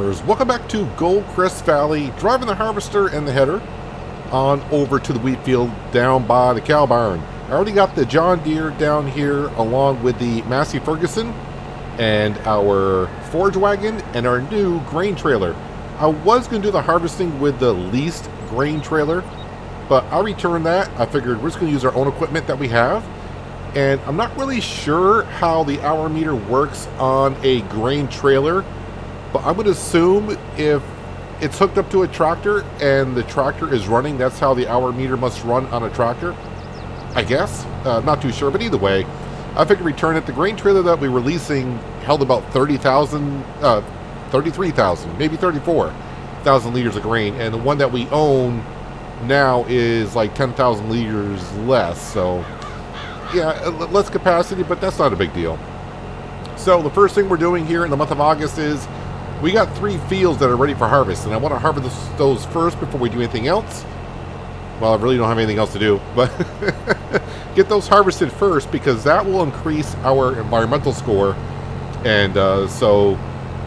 farmers, welcome back to Goldcrest Valley, driving the harvester and the header on over to the wheat field down by the cow barn. I already got the John Deere down here along with the Massey Ferguson and our forage wagon and our new grain trailer. I was going to do the harvesting with the leased grain trailer, but I returned that. I figured we're just going to use our own equipment that we have. And I'm not really sure how the hour meter works on a grain trailer, but I'm going to assume if it's hooked up to a tractor and the tractor is running, that's how the hour meter must run on a tractor, I guess. Not too sure, but either way, I figured return it. The grain trailer that we were leasing held about 33,000, maybe 34,000 liters of grain, and the one that we own now is like 10,000 liters less, so yeah, less capacity, but that's not a big deal. So the first thing we're doing here in the month of August is we got 3 fields that are ready for harvest, and I want to harvest those first before we do anything else. Well, I really don't have anything else to do, but get those harvested first because that will increase our environmental score. And so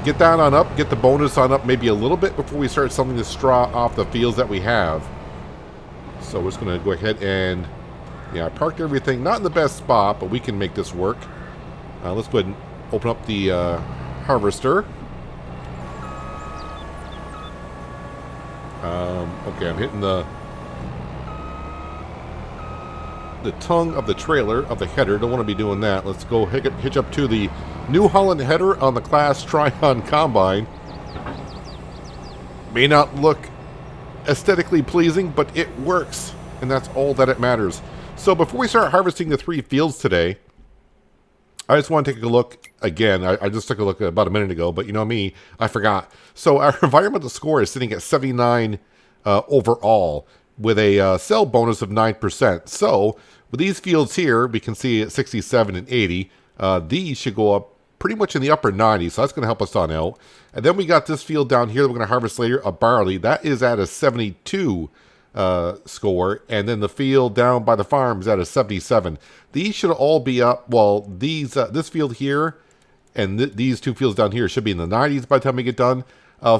get that on up, get the bonus on up maybe a little bit before we start selling the straw off the fields that we have. So we're just going to go ahead and, yeah, I parked everything, not in the best spot, but we can make this work. Let's go ahead and open up the harvester. Okay, I'm hitting the tongue of the trailer, of the header. Don't want to be doing that. Let's go hitch up to the New Holland header on the Class Tryon Combine. May not look aesthetically pleasing, but it works, and that's all that it matters. So before we start harvesting the 3 fields today, I just want to take a look again. I just took a look about a minute ago, but you know me, I forgot. So our environmental score is sitting at 79 overall with a sell bonus of 9%. So with these fields here, we can see at 67 and 80. These should go up pretty much in the upper 90s, so that's going to help us on out. And then we got this field down here that we're going to harvest later, a barley. That is at a 72 score, and then the field down by the farm is at a 77. These should all be up. Well, these this field here and these 2 fields down here should be in the 90s by the time we get done.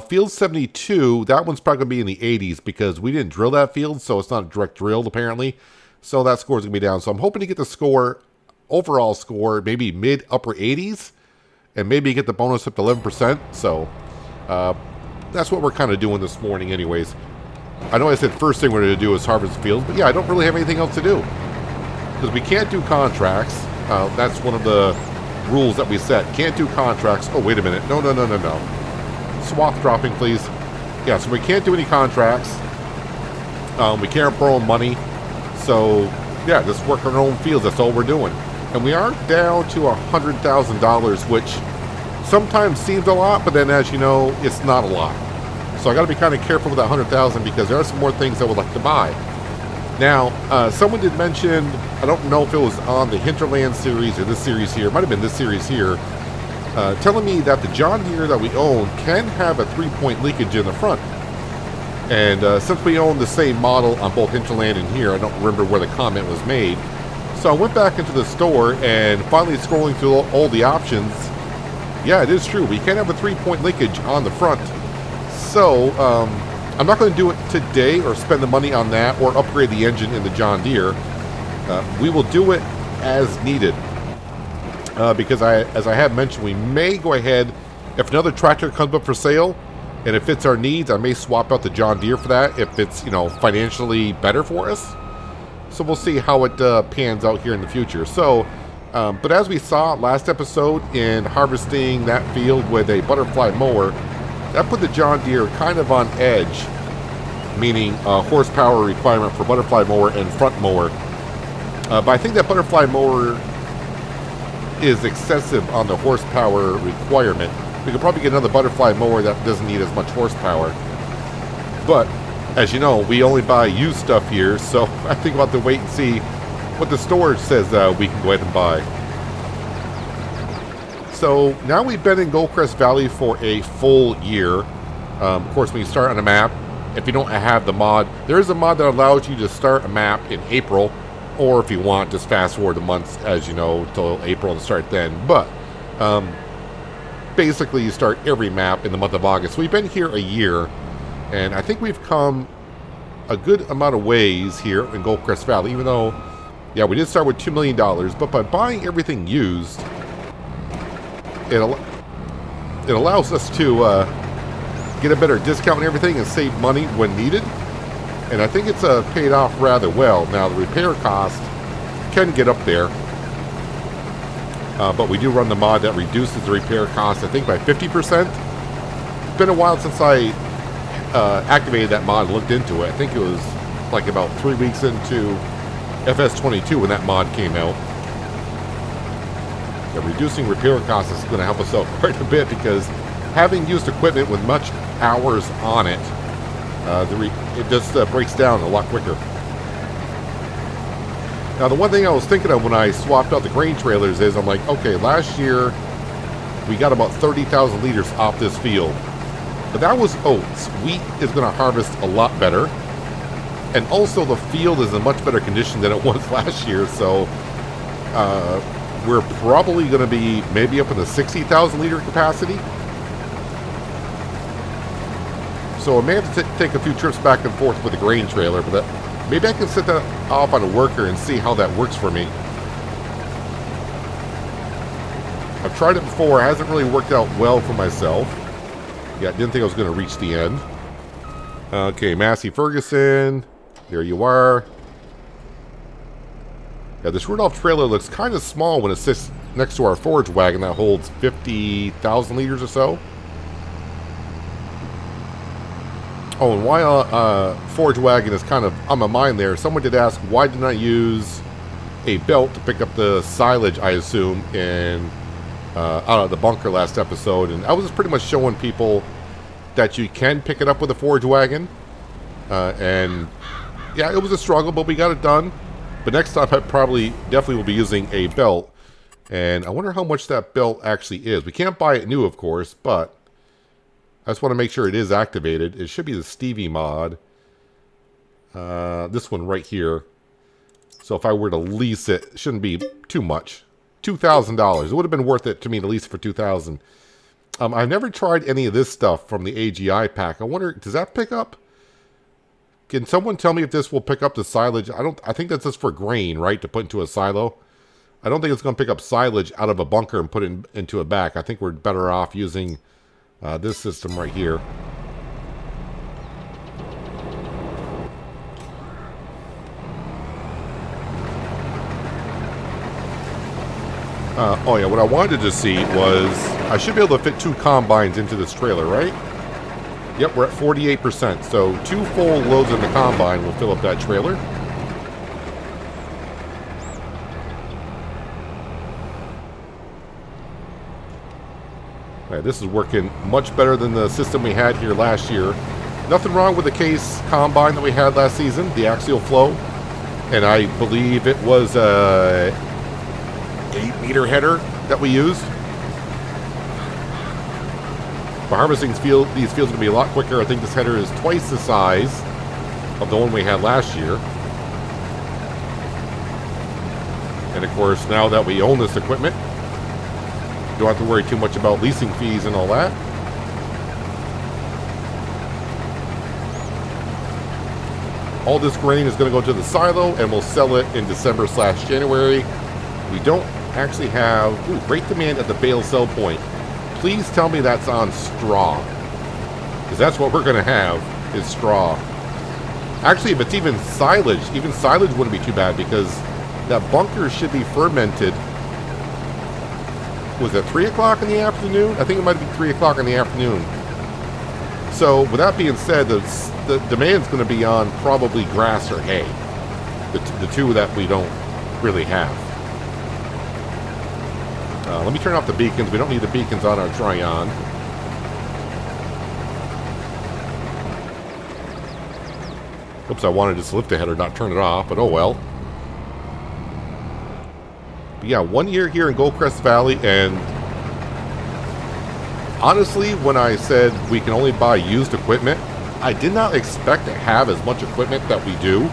Field 72, that one's probably going to be in the 80s because we didn't drill that field, so it's not direct drilled apparently. So that score is going to be down. So I'm hoping to get the score, overall score, maybe mid-upper 80s, and maybe get the bonus up to 11%. So that's what we're kind of doing this morning anyways. I know I said first thing we're going to do is harvest the fields, but yeah, I don't really have anything else to do because we can't do contracts. That's one of the rules that we set. Can't do contracts. Oh, wait a minute. No. Swath dropping, please. Yeah, so we can't do any contracts. We can't borrow money. So, yeah, just work on our own fields. That's all we're doing. And we are down to $100,000, which sometimes seems a lot, but then as you know, it's not a lot. So I got to be kind of careful with that 100,000 because there are some more things I would like to buy. Now, someone did mention, I don't know if it was on the Hinterland series or this series here, it might have been this series here, telling me that the John Deere that we own can have a 3-point leakage in the front. And since we own the same model on both Hinterland and here, I don't remember where the comment was made. So I went back into the store and finally scrolling through all the options. Yeah, it is true. We can have a 3-point leakage on the front. So I'm not going to do it today or spend the money on that or upgrade the engine in the John Deere. We will do it as needed. Because as I have mentioned, we may go ahead, if another tractor comes up for sale and it fits our needs, I may swap out the John Deere for that if it's, you know, financially better for us. So we'll see how it pans out here in the future. So, but as we saw last episode in harvesting that field with a butterfly mower, that put the John Deere kind of on edge, meaning horsepower requirement for butterfly mower and front mower. But I think that butterfly mower is excessive on the horsepower requirement. We could probably get another butterfly mower that doesn't need as much horsepower. But as you know, we only buy used stuff here, so I think we'll have to wait and see what the store says we can go ahead and buy. So now we've been in Goldcrest Valley for a full year. Of course, when you start on a map, if you don't have the mod, there is a mod that allows you to start a map in April, or if you want, just fast forward the months, as you know, till April and start then. But basically you start every map in the month of August. We've been here a year, and I think we've come a good amount of ways here in Goldcrest Valley, even though, yeah, we did start with $2 million, but by buying everything used, it allows us to get a better discount and everything and save money when needed. And I think it's paid off rather well. Now, the repair cost can get up there, but we do run the mod that reduces the repair cost, I think, by 50%. It's been a while since I activated that mod and looked into it. I think it was like about 3 weeks into FS22 when that mod came out. Yeah, reducing repair costs is going to help us out quite a bit, because having used equipment with much hours on it, it just breaks down a lot quicker. Now, the one thing I was thinking of when I swapped out the grain trailers is, I'm like, okay, last year we got about 30,000 liters off this field. But that was oats. Wheat is going to harvest a lot better. And also the field is in much better condition than it was last year. So we're probably going to be maybe up in the 60,000 liter capacity. So I may have to take a few trips back and forth with the grain trailer, but maybe I can set that off on a worker and see how that works for me. I've tried it before. It hasn't really worked out well for myself. Yeah, I didn't think I was going to reach the end. Okay, Massey Ferguson. There you are. Yeah, this Rudolph trailer looks kind of small when it sits next to our forage wagon that holds 50,000 liters or so. Oh, and while forage wagon is kind of on my mind there, someone did ask, why didn't I use a belt to pick up the silage, I assume, out of the bunker last episode. And I was just pretty much showing people that you can pick it up with a forage wagon. And yeah, it was a struggle, but we got it done. But next time I definitely will be using a belt. And I wonder how much that belt actually is. We can't buy it new, of course, but I just want to make sure it is activated. It should be the Stevie mod. This one right here. So if I were to lease it, it shouldn't be too much. $2,000. It would have been worth it to me to lease it for $2,000. I've never tried any of this stuff from the AGI pack. I wonder, does that pick up? Can someone tell me if this will pick up the silage? I think that's just for grain, right? To put into a silo. I don't think it's going to pick up silage out of a bunker and put it into a back. I think we're better off using this system right here. Oh yeah, what I wanted to see was, I should be able to fit 2 combines into this trailer, right? Yep, we're at 48%, so 2 full loads in the combine will fill up that trailer. Alright, this is working much better than the system we had here last year. Nothing wrong with the case combine that we had last season, the axial flow. And I believe it was a 8-meter header that we used. For harvesting these fields are going to be a lot quicker. I think this header is twice the size of the one we had last year. And of course, now that we own this equipment, don't have to worry too much about leasing fees and all that. All this grain is going to go to the silo, and we'll sell it in December/January. We don't actually have great demand at the bale sell point. Please tell me that's on straw, because that's what we're going to have, is straw. Actually, if it's even silage wouldn't be too bad, because that bunker should be fermented. Was it 3 o'clock in the afternoon? I think it might be 3 o'clock in the afternoon. So, with that being said, the demand's going to be on probably grass or hay. The two that we don't really have. Let me turn off the beacons. We don't need the beacons on our Tryon. Oops, I wanted to just lift the header, not turn it off, but oh well. But yeah, 1 year here in Goldcrest Valley, and honestly, when I said we can only buy used equipment, I did not expect to have as much equipment that we do.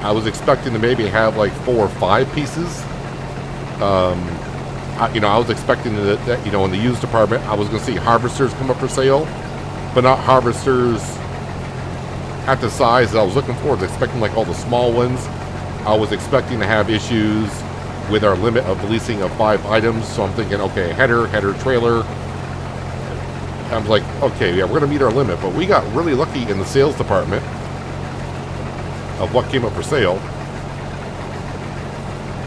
I was expecting to maybe have like 4 or 5 pieces. I was expecting that, in the used department, I was going to see harvesters come up for sale, but not harvesters at the size that I was looking for. I was expecting like all the small ones. I was expecting to have issues with our limit of leasing of 5 items. So I'm thinking, okay, header, trailer. I was like, okay, yeah, we're going to meet our limit. But we got really lucky in the sales department of what came up for sale.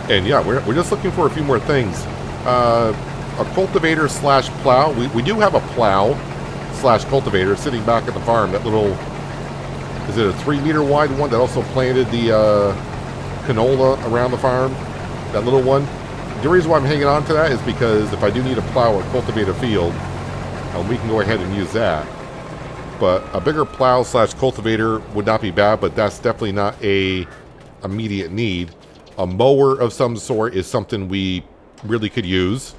And yeah, we're just looking for a few more things. A cultivator slash plow. We do have a plow slash cultivator sitting back at the farm. That little, is it a 3-meter wide one that also planted the canola around the farm? That little one. The reason why I'm hanging on to that is because if I do need a plow or cultivate a field, we can go ahead and use that. But a bigger plow slash cultivator would not be bad, but that's definitely not a immediate need. A mower of some sort is something we really could use.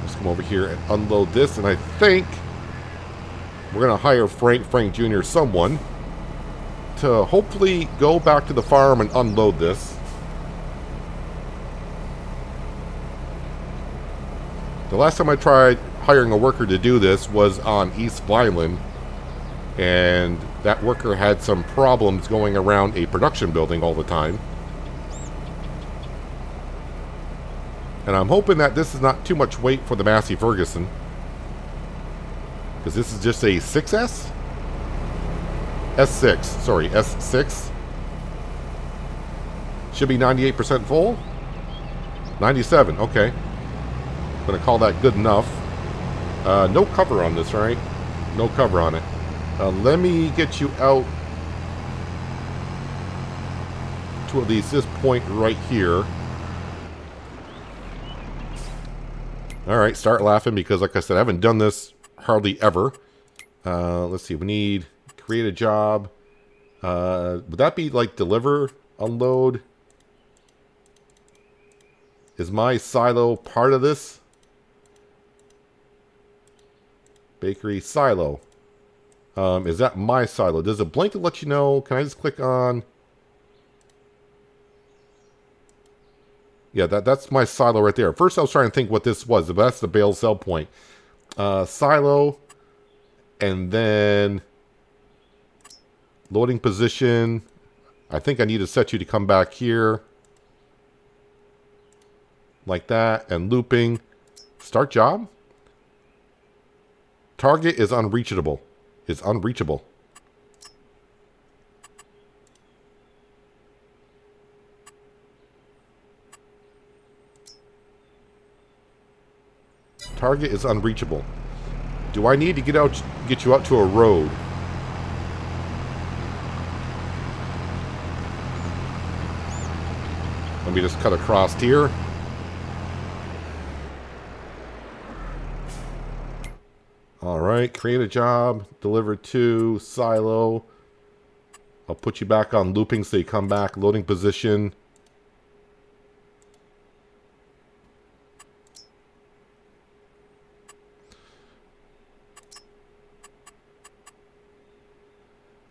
Let's come over here and unload this, and I think we're going to hire Frank Jr., someone, to hopefully go back to the farm and unload this. The last time I tried hiring a worker to do this was on East Vineland, and that worker had some problems going around a production building all the time. And I'm hoping that this is not too much weight for the Massey Ferguson, because this is just a 6S? S6, sorry, S6. Should be 98% full? 97, okay. I'm going to call that good enough. No cover on this, right? No cover on it. Let me get you out to at least this point right here. Alright, start laughing because, like I said, I haven't done this hardly ever. Let's see, we need create a job. Would that be like deliver, unload? Is my silo part of this? Bakery silo. Is that my silo? Does it blink to let you know? Can I just click on? Yeah, that's my silo right there. First I was trying to think what this was, but that's the bale sell point. Silo, and then loading position. I think I need to set you to come back here. Like that, and looping. Start job. Target is unreachable. Is unreachable. Target is unreachable. Do I need to get you out to a road? Let me just cut across here. Alright, create a job, deliver to silo. I'll put you back on looping so you come back, loading position.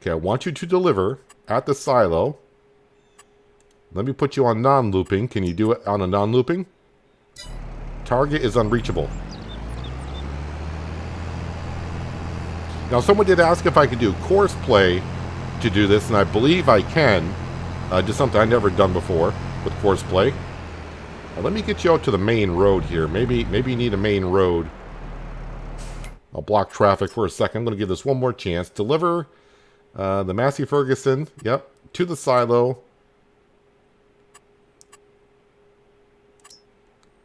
Okay, I want you to deliver at the silo. Let me put you on non-looping. Can you do it on a non-looping? Target is unreachable. Now, someone did ask if I could do course play to do this, and I believe I can. Just something I've never done before with course play. Let me get you out to the main road here. Maybe you need a main road. I'll block traffic for a second. I'm going to give this one more chance. Deliver the Massey Ferguson, yep, to the silo.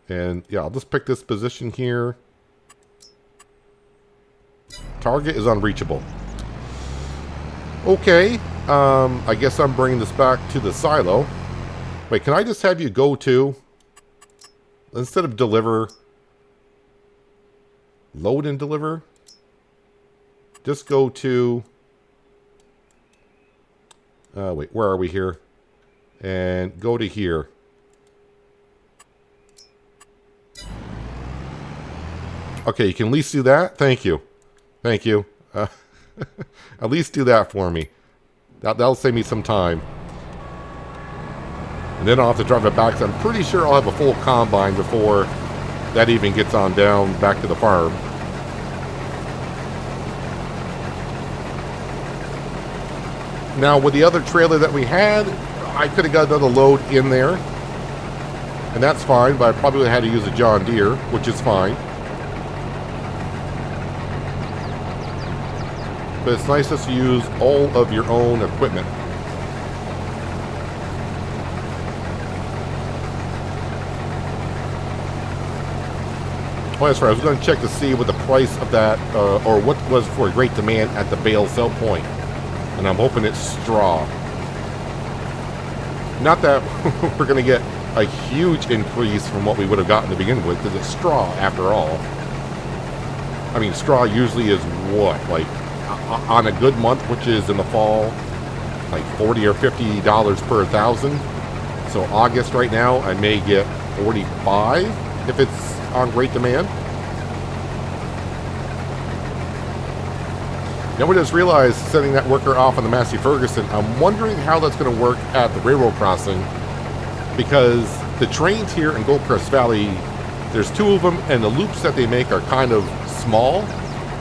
And yeah, I'll just pick this position here. Target is unreachable. Okay, I guess I'm bringing this back to the silo. Wait, can I just have you go to, instead of deliver, load and deliver? Just go to, wait, where are we here? And go to here. Okay, you can at least do that. Thank you. Thank you. At least do that for me. That'll save me some time. And then I'll have to drive it back, so I'm pretty sure I'll have a full combine before that even gets on down back to the farm. Now, with the other trailer that we had, I could have got another load in there. And that's fine, but I probably would have had to use a John Deere, which is fine. But it's nice just to use all of your own equipment. Oh, that's right. I was going to check to see what the price of that, or what was for a great demand at the bale sell point. And I'm hoping it's straw. Not that we're going to get a huge increase from what we would have gotten to begin with, because it's straw after all. I mean, straw usually is what? Like, on a good month, which is in the fall, like $40 or $50 per 1,000. So August right now, I may get 45 if it's on great demand. Now we just realized, sending that worker off on the Massey Ferguson, I'm wondering how that's going to work at the railroad crossing, because the trains here in Goldcrest Valley, there's 2 of them, and the loops that they make are kind of small,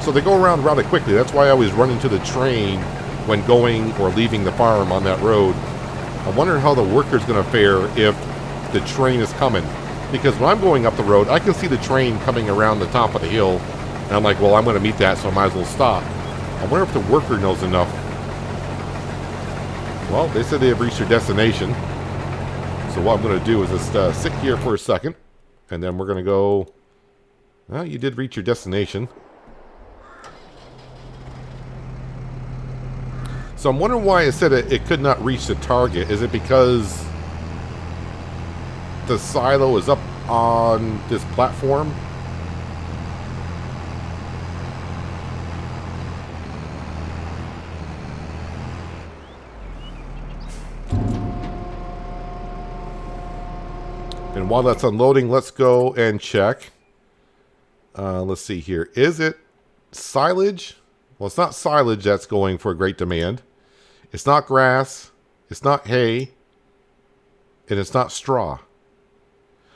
so they go around rather quickly. That's why I always run into the train when going or leaving the farm on that road. I wonder how the worker's going to fare if the train is coming, because when I'm going up the road, I can see the train coming around the top of the hill, and I'm like, well, I'm going to meet that, so I might as well stop. I wonder if the worker knows enough. Well, they said they have reached their destination. So what I'm going to do is just sit here for a second. And then we're going to go... Well, you did reach your destination. So I'm wondering why it said it could not reach the target. Is it because the silo is up on this platform? And while that's unloading, let's go and check. Let's see here. Is it silage? Well, it's not silage that's going for a great demand. It's not grass. It's not hay. And it's not straw.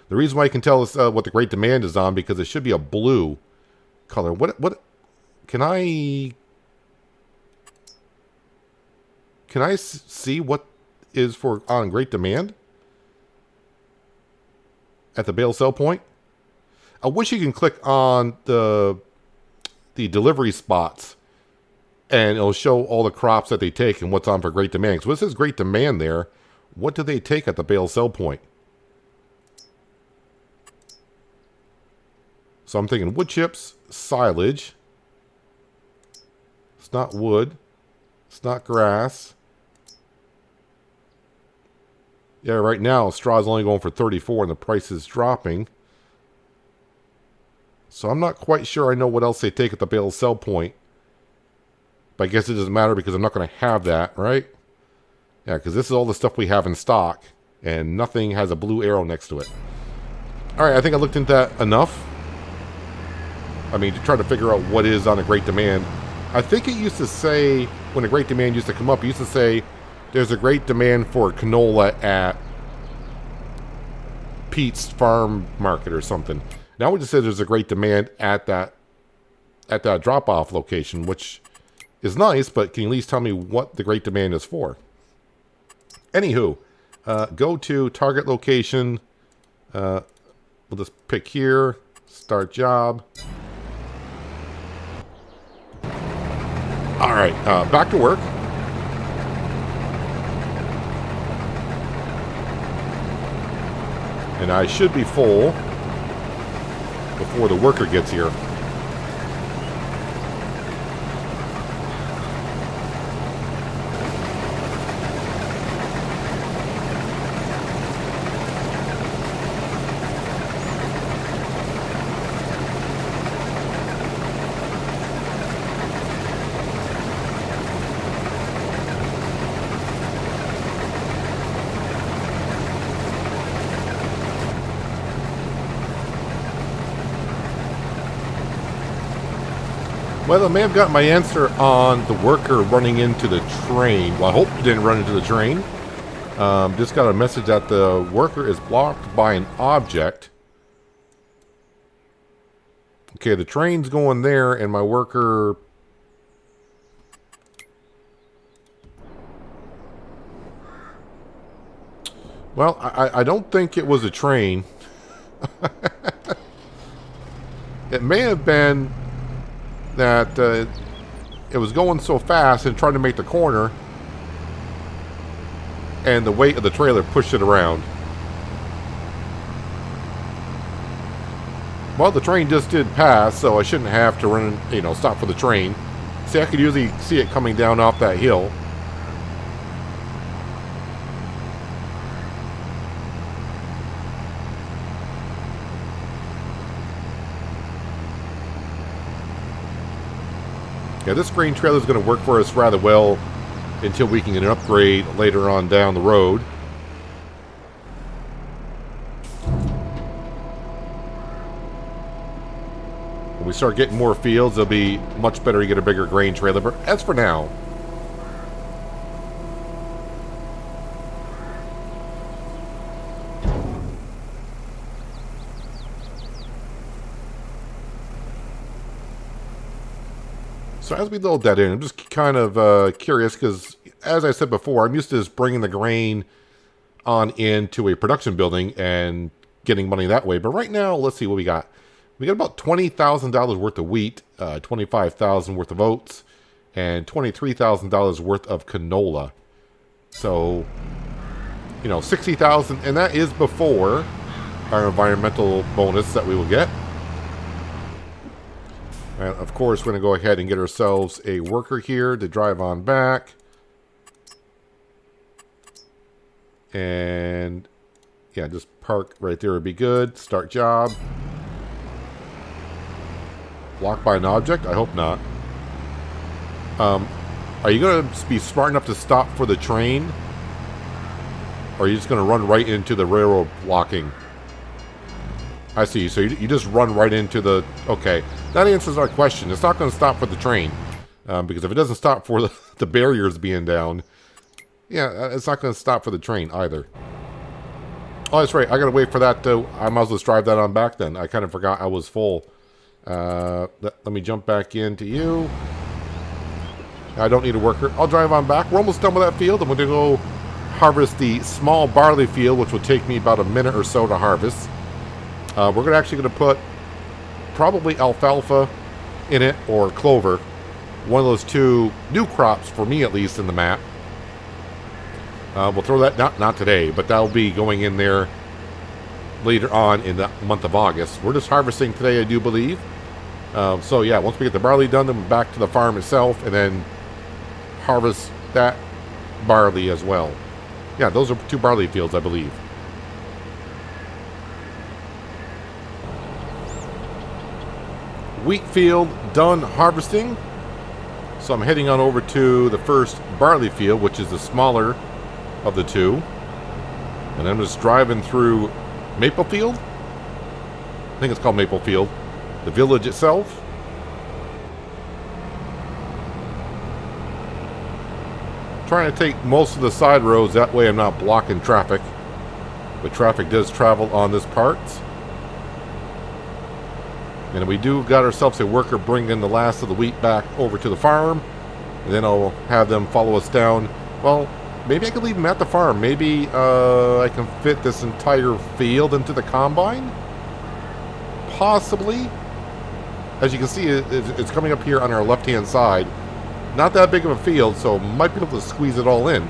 The reason why you can tell us what the great demand is on, because it should be a blue color. What can I see what is for on great demand at the bale sell point? I wish you can click on the delivery spots and it'll show all the crops that they take and what's on for great demand. So this is great demand there. What do they take at the bale sell point? So I'm thinking wood chips, silage. It's not wood. It's not grass. Yeah, right now, straw is only going for 34 and the price is dropping. So I'm not quite sure I know what else they take at the bale sell point. But I guess it doesn't matter because I'm not going to have that, right? Yeah, because this is all the stuff we have in stock. And nothing has a blue arrow next to it. Alright, I think I looked into that enough. I mean, to try to figure out what is on a great demand. I think it used to say, when a great demand used to come up, it used to say, there's a great demand for canola at Pete's Farm Market or something. Now we just say there's a great demand at that drop-off location, which is nice, but can you at least tell me what the great demand is for? Anywho, go to target location. We'll just pick here, start job. All right, back to work. And I should be full before the worker gets here. Well, I may have got my answer on the worker running into the train. Well, I hope it didn't run into the train. Just got a message that the worker is blocked by an object. Okay, the train's going there, and my worker... Well, I don't think it was a train. It may have been that it was going so fast and trying to make the corner, and the weight of the trailer pushed it around. Well, the train just did pass, so I shouldn't have to run, stop for the train. See, I could usually see it coming down off that hill. Yeah, this grain trailer is going to work for us rather well until we can get an upgrade later on down the road. When we start getting more fields, it'll be much better to get a bigger grain trailer. But as for now, so as we load that in, I'm just kind of curious because, as I said before, I'm used to just bringing the grain on into a production building and getting money that way. But right now, let's see what we got. We got about $20,000 worth of wheat, $25,000 worth of oats, and $23,000 worth of canola. So, $60,000, and that is before our environmental bonus that we will get. And of course, we're going to go ahead and get ourselves a worker here to drive on back. And yeah, just park right there would be good. Start job. Blocked by an object? I hope not. Are you going to be smart enough to stop for the train? Or are you just going to run right into the railroad blocking? I see. So you just run right into the... Okay. That answers our question. It's not going to stop for the train. Because if it doesn't stop for the barriers being down... Yeah, it's not going to stop for the train either. Oh, that's right. I got to wait for that to... I might as well just drive that on back then. I kind of forgot I was full. Let me jump back into you. I don't need a worker. I'll drive on back. We're almost done with that field. I'm going to go harvest the small barley field, which will take me about a minute or so to harvest. We're actually going to put probably alfalfa in it or clover. One of those two new crops, for me at least, in the map. We'll throw that, not today, but that'll be going in there later on in the month of August. We're just harvesting today, I do believe. So yeah, once we get the barley done, then we're back to the farm itself and then harvest that barley as well. Yeah, those are 2 barley fields, I believe. Wheat field done harvesting. So I'm heading on over to the first barley field, which is the smaller of the 2. And I'm just driving through Maplefield. I think it's called Maplefield. The village itself. Trying to take most of the side roads, that way I'm not blocking traffic. But traffic does travel on this part. And we do got ourselves a worker bringing the last of the wheat back over to the farm. And then I'll have them follow us down. Well, maybe I could leave them at the farm. Maybe I can fit this entire field into the combine? Possibly. As you can see, it's coming up here on our left-hand side. Not that big of a field, so might be able to squeeze it all in.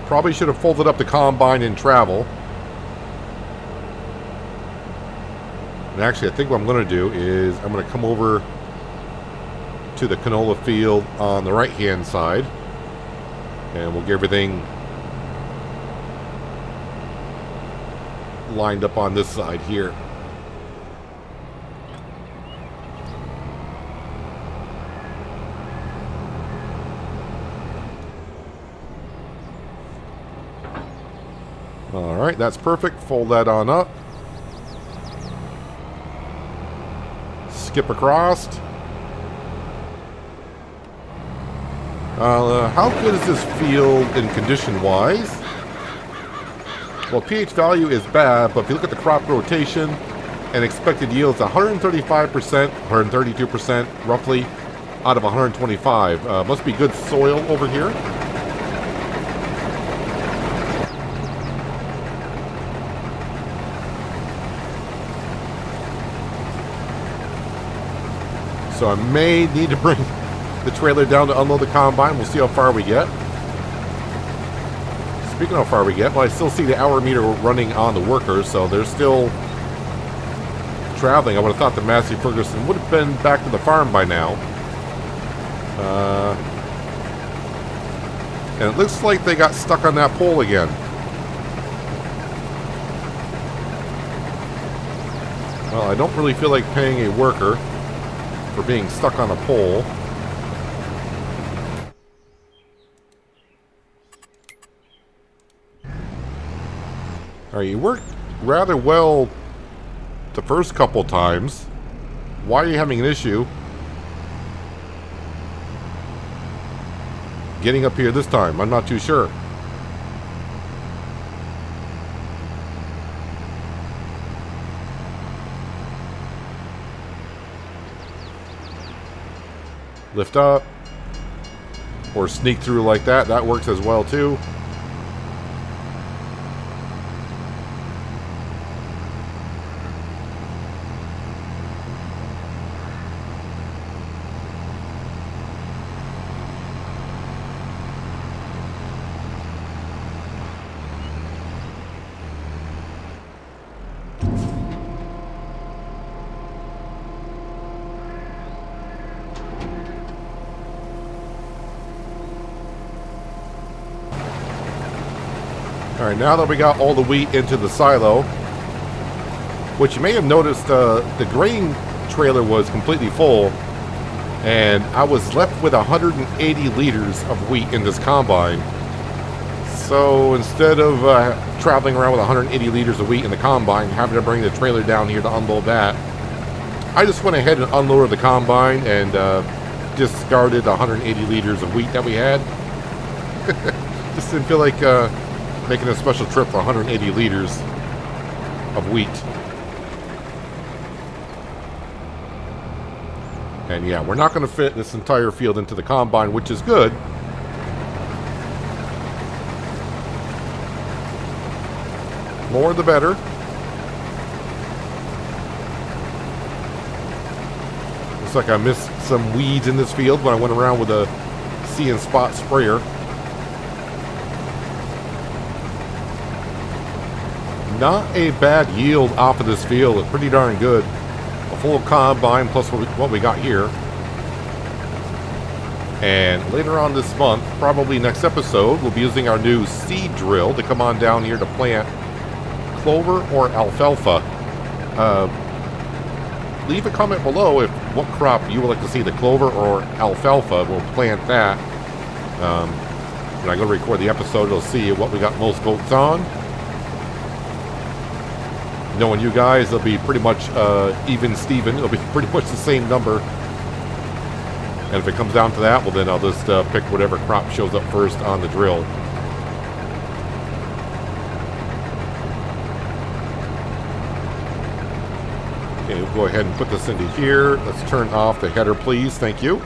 Probably should have folded up the combine and travel. And actually, I think what I'm going to do is I'm going to come over to the canola field on the right-hand side. And we'll get everything lined up on this side here. Alright, that's perfect. Fold that on up. skip across. How good is this field in condition-wise? Well, pH value is bad, but if you look at the crop rotation and expected yields, 135%, 132% roughly out of 125. Must be good soil over here. So I may need to bring the trailer down to unload the combine. We'll see how far we get. Speaking of how far we get, well, I still see the hour meter running on the workers, so they're still traveling. I would have thought the Massey Ferguson would have been back to the farm by now. And it looks like they got stuck on that pole again. Well, I don't really feel like paying a worker for being stuck on a pole. Alright, you worked rather well the first couple times. Why are you having an issue getting up here this time? I'm not too sure. Lift up or sneak through like that. That works as well too. Alright, now that we got all the wheat into the silo, which you may have noticed, the grain trailer was completely full, and I was left with 180 liters of wheat in this combine. So instead of traveling around with 180 liters of wheat in the combine, having to bring the trailer down here to unload that, I just went ahead and unloaded the combine and discarded 180 liters of wheat that we had. Just didn't feel like making a special trip for 180 liters of wheat. And yeah, we're not going to fit this entire field into the combine, which is good. More the better. Looks like I missed some weeds in this field when I went around with a See and Spot sprayer. Not a bad yield off of this field. It's pretty darn good. A full combine plus what we got here. And later on this month, probably next episode, we'll be using our new seed drill to come on down here to plant clover or alfalfa. Leave a comment below if what crop you would like to see, the clover or alfalfa. We'll plant that. When I go to record the episode, it'll see what we got most votes on. Knowing you guys, it'll be pretty much even Steven. It'll be pretty much the same number. And if it comes down to that, well then I'll just pick whatever crop shows up first on the drill. Okay, we'll go ahead and put this into here. Let's turn off the header, please. Thank you.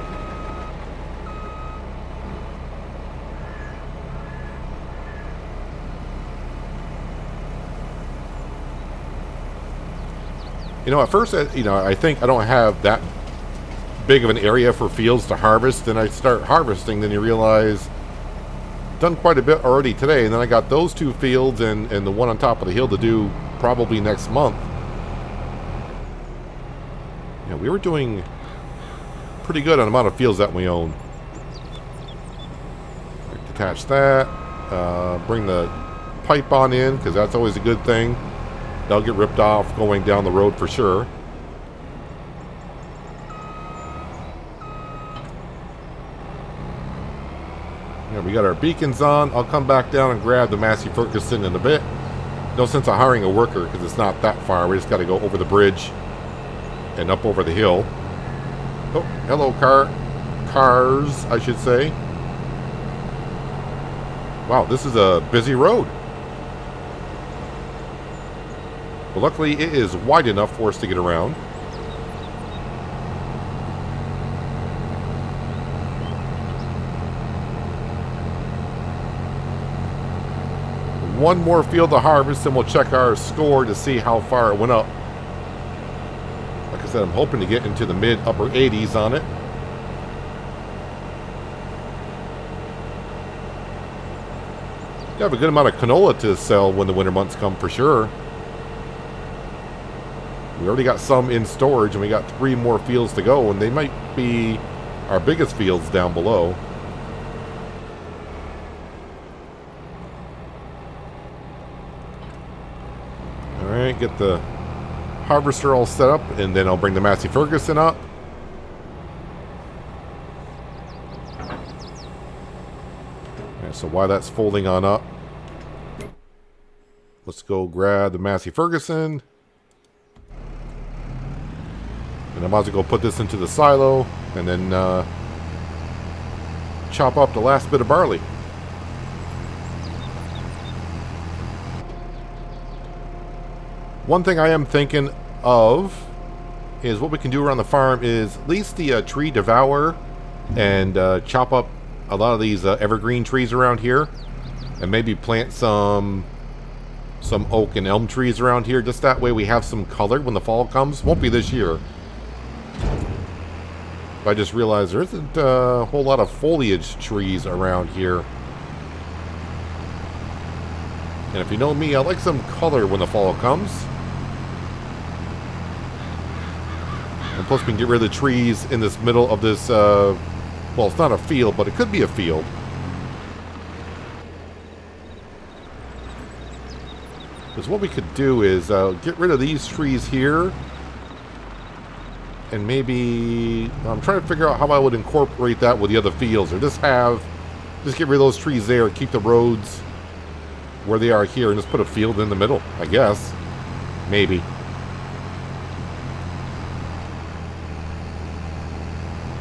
You know, at first, I think I don't have that big of an area for fields to harvest. Then I start harvesting, then you realize done quite a bit already today. And then I got those two fields and the one on top of the hill to do probably next month. Yeah, we were doing pretty good on the amount of fields that we own. Detach that. Bring the pipe on in, because that's always a good thing. They'll get ripped off going down the road for sure. Yeah, we got our beacons on. I'll come back down and grab the Massey Ferguson in a bit. No sense of hiring a worker because it's not that far. We just got to go over the bridge and up over the hill. Oh, hello, cars, I should say. Wow, this is a busy road. But luckily, it is wide enough for us to get around. One more field to harvest, and we'll check our score to see how far it went up. Like I said, I'm hoping to get into the mid-upper 80s on it. You have a good amount of canola to sell when the winter months come, for sure. We already got some in storage, and we got 3 more fields to go, and they might be our biggest fields down below. Alright, get the harvester all set up, and then I'll bring the Massey Ferguson up. Okay, so while that's folding on up, let's go grab the Massey Ferguson. And I might as well go put this into the silo, and then chop up the last bit of barley. One thing I am thinking of is what we can do around the farm is lease the tree devourer and chop up a lot of these evergreen trees around here, and maybe plant some oak and elm trees around here. Just that way we have some color when the fall comes. Won't be this year. But I just realized there isn't a whole lot of foliage trees around here. And if you know me, I like some color when the fall comes. And plus we can get rid of the trees in this middle of this, well, it's not a field, but it could be a field. Because what we could do is get rid of these trees here. And maybe, I'm trying to figure out how I would incorporate that with the other fields. Or just get rid of those trees there, keep the roads where they are here, and just put a field in the middle, I guess. Maybe.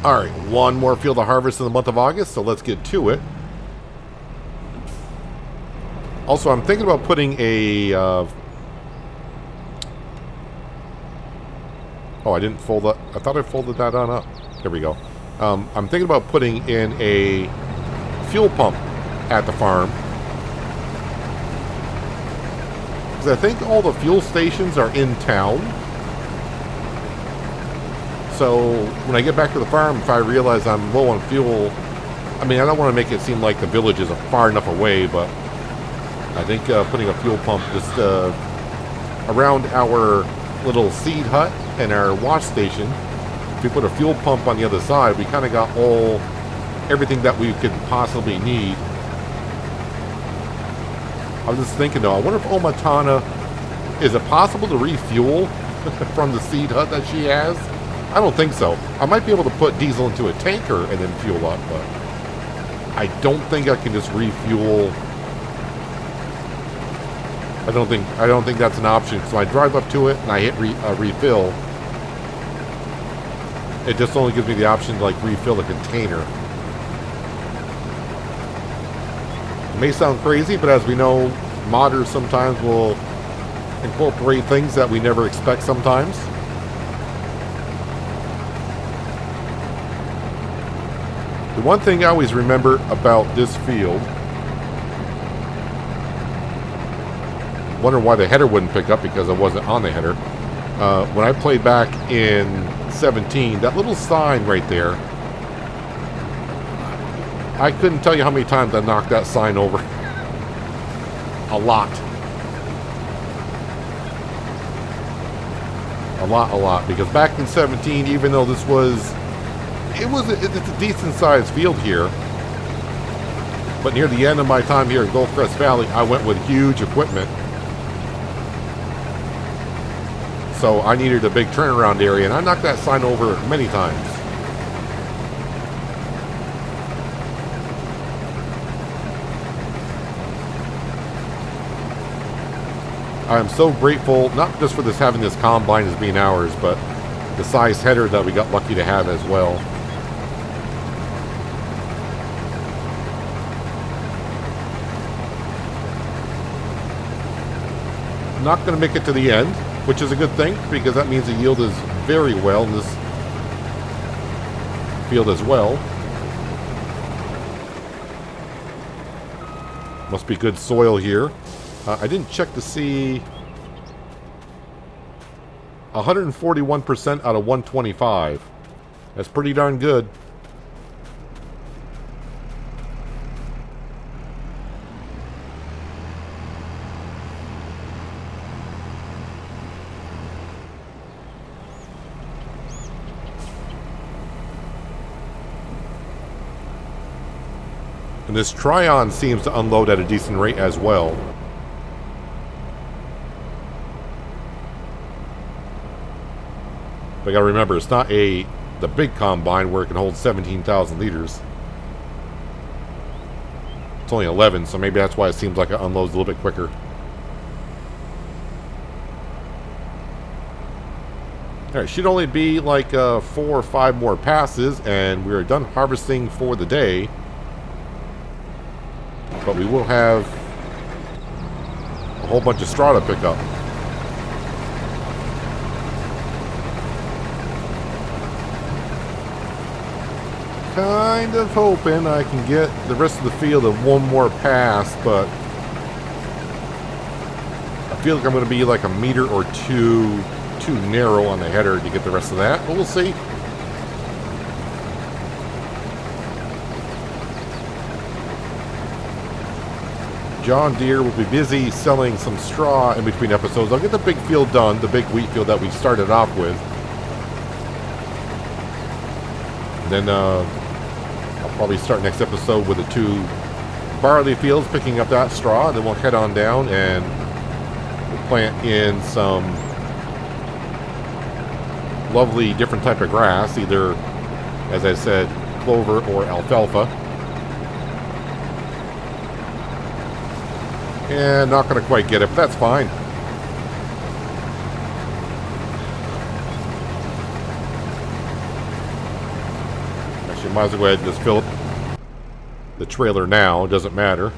Alright, one more field to harvest in the month of August, so let's get to it. Also, I'm thinking about putting a... oh, I didn't fold that. I thought I folded that on up. There we go. I'm thinking about putting in a fuel pump at the farm. Because I think all the fuel stations are in town. So when I get back to the farm, if I realize I'm low on fuel, I mean, I don't want to make it seem like the village is far enough away, but I think putting a fuel pump just around our little seed hut and our wash station, if we put a fuel pump on the other side, we kind of got everything that we could possibly need. I was just thinking though, I wonder if Omatana, is it possible to refuel from the seed hut that she has? I don't think so. I might be able to put diesel into a tanker and then fuel up, but I don't think I can just refuel. I don't think that's an option. So I drive up to it and I hit refill. It just only gives me the option to like refill the container. It may sound crazy, but as we know, modders sometimes will incorporate things that we never expect sometimes. The one thing I always remember about this field, wonder why the header wouldn't pick up because I wasn't on the header. When I played back in 17, that little sign right there, I couldn't tell you how many times I knocked that sign over. A lot. A lot. Because back in 17, even though this was... It's a decent sized field here. But near the end of my time here in Goldcrest Valley, I went with huge equipment. So I needed a big turnaround area, and I knocked that sign over many times. I am so grateful, not just for having this combine as being ours, but the size header that we got lucky to have as well. Not going to make it to the end, which is a good thing, because that means the yield is very well in this field as well. Must be good soil here. I didn't check to see 141% out of 125. That's pretty darn good. And this Tryon seems to unload at a decent rate as well. But I gotta remember, it's not the big combine where it can hold 17,000 liters. It's only 11, so maybe that's why it seems like it unloads a little bit quicker. Alright, should only be like 4 or 5 more passes, and we're done harvesting for the day. But we will have a whole bunch of straw to pick up. Kind of hoping I can get the rest of the field in one more pass, but I feel like I'm going to be like a meter or two too narrow on the header to get the rest of that, but we'll see. John Deere will be busy selling some straw in between episodes. I'll get the big field done, the big wheat field that we started off with. And then I'll probably start next episode with the 2 barley fields, picking up that straw. Then we'll head on down and we'll plant in some lovely different type of grass, either, as I said, clover or alfalfa. And not going to quite get it, but that's fine. Actually, might as well go ahead and just fill up the trailer now. It doesn't matter.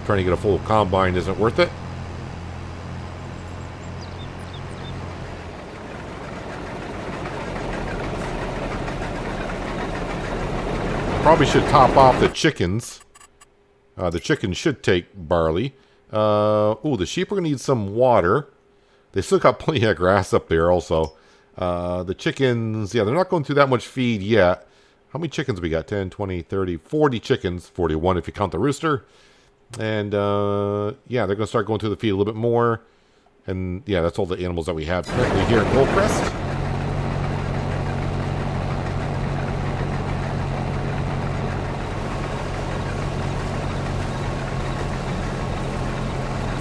Trying to get a full combine isn't worth it. Probably should top off the chickens. The chickens should take barley. Oh, the sheep are going to need some water. They still got plenty of grass up there also. The chickens, yeah, they're not going through that much feed yet. How many chickens we got? 10, 20, 30, 40 chickens. 41 if you count the rooster. And, yeah, they're going to start going through the feed a little bit more. And, yeah, that's all the animals that we have currently here in Goldcrest.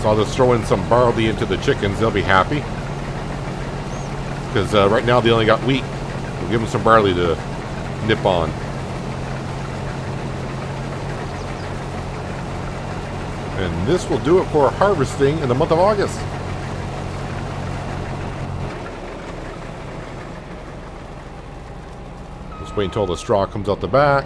So I'll just throw in some barley into the chickens. They'll be happy. Because right now they only got wheat. We'll give them some barley to nip on. And this will do it for harvesting in the month of August. Just wait until the straw comes out the back.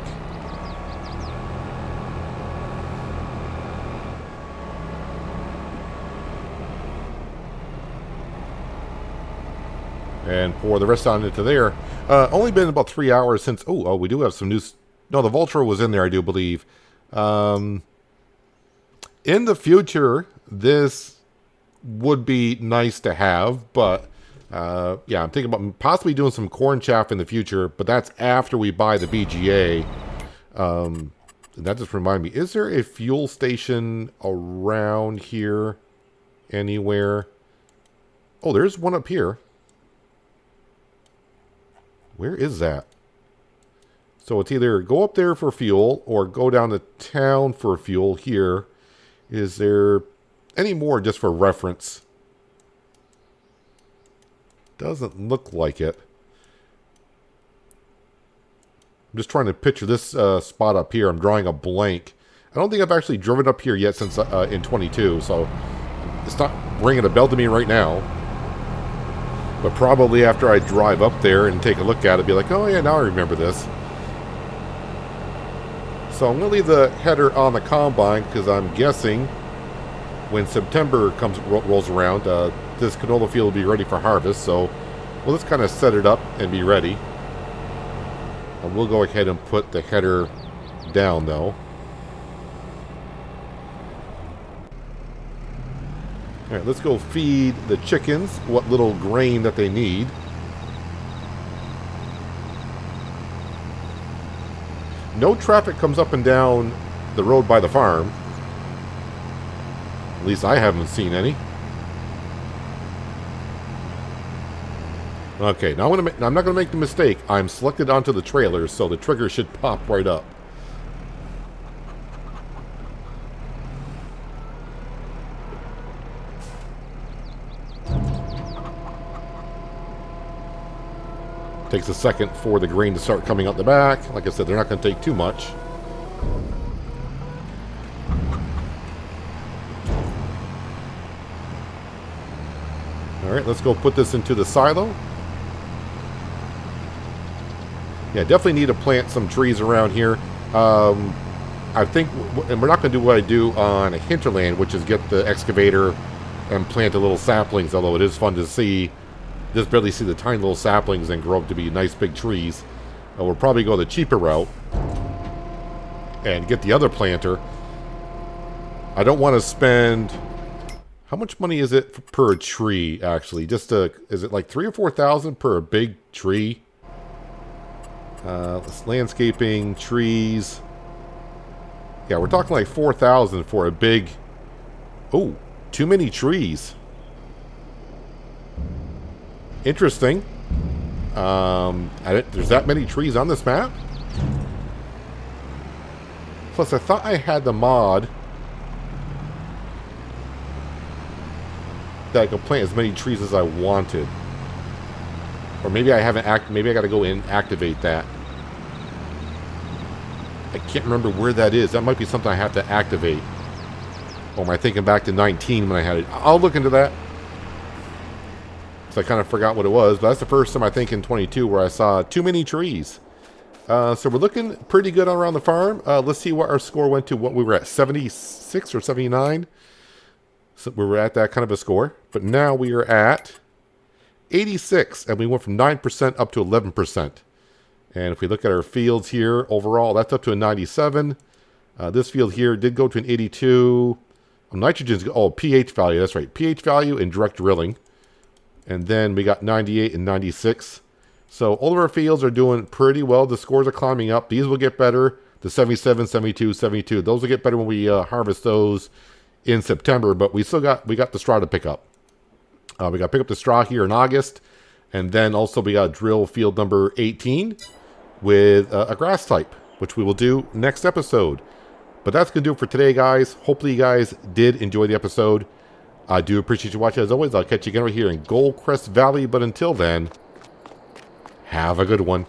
And pour the rest on into there. Only been about 3 hours since... Oh, we do have some news. No, the Vulture was in there, I do believe. In the future, this would be nice to have. But, yeah, I'm thinking about possibly doing some corn chaff in the future. But that's after we buy the BGA. And that just reminded me. Is there a fuel station around here anywhere? Oh, there's one up here. Where is that? So it's either go up there for fuel or go down to town for fuel here. Is there any more just for reference? Doesn't look like it. I'm just trying to picture this spot up here. I'm drawing a blank. I don't think I've actually driven up here yet since in 22, so it's not ringing a bell to me right now. But probably after I drive up there and take a look at it, be like, oh yeah, now I remember this. So I'm going to leave the header on the combine because I'm guessing when September rolls around, this canola field will be ready for harvest. So we'll just kind of set it up and be ready. And we'll go ahead and put the header down though. Alright, let's go feed the chickens what little grain that they need. No traffic comes up and down the road by the farm. At least I haven't seen any. Okay, now I'm not going to make the mistake. I'm selected onto the trailer, so the trigger should pop right up. Takes a second for the grain to start coming out the back. Like I said, they're not going to take too much. Alright, let's go put this into the silo. Yeah, definitely need to plant some trees around here. I think, and we're not going to do what I do on a hinterland, which is get the excavator and plant the little saplings, although it is fun to see. Just barely see the tiny little saplings and grow up to be nice big trees. We'll probably go the cheaper route and get the other planter. I don't want to spend... How much money is it per tree, actually? Is it like 3,000 or 4,000 per big tree? Landscaping, trees. Yeah, we're talking like 4,000 for a big... Oh, too many trees. Interesting. There's that many trees on this map? Plus, I thought I had the mod that I could plant as many trees as I wanted. Or maybe I haven't maybe I gotta go in and activate that. I can't remember where that is. That might be something I have to activate. Or am I thinking back to 19 when I had it? I'll look into that. So I kind of forgot what it was, but that's the first time I think in 22 where I saw too many trees. So we're looking pretty good around the farm. Let's see what our score went to. What we were at, 76 or 79. So we were at that kind of a score. But now we are at 86, and we went from 9% up to 11%. And if we look at our fields here, overall, that's up to a 97. This field here did go to an 82. Nitrogen's, pH value, that's right. pH value and direct drilling. And then we got 98 and 96. So all of our fields are doing pretty well. The scores are climbing up. These will get better. The 77, 72, 72. Those will get better when we harvest those in September. But we got the straw to pick up. We got to pick up the straw here in August. And then also we got drill field number 18 with a grass type, which we will do next episode. But that's going to do it for today, guys. Hopefully you guys did enjoy the episode. I do appreciate you watching. As always, I'll catch you again right here in Goldcrest Valley. But until then, have a good one.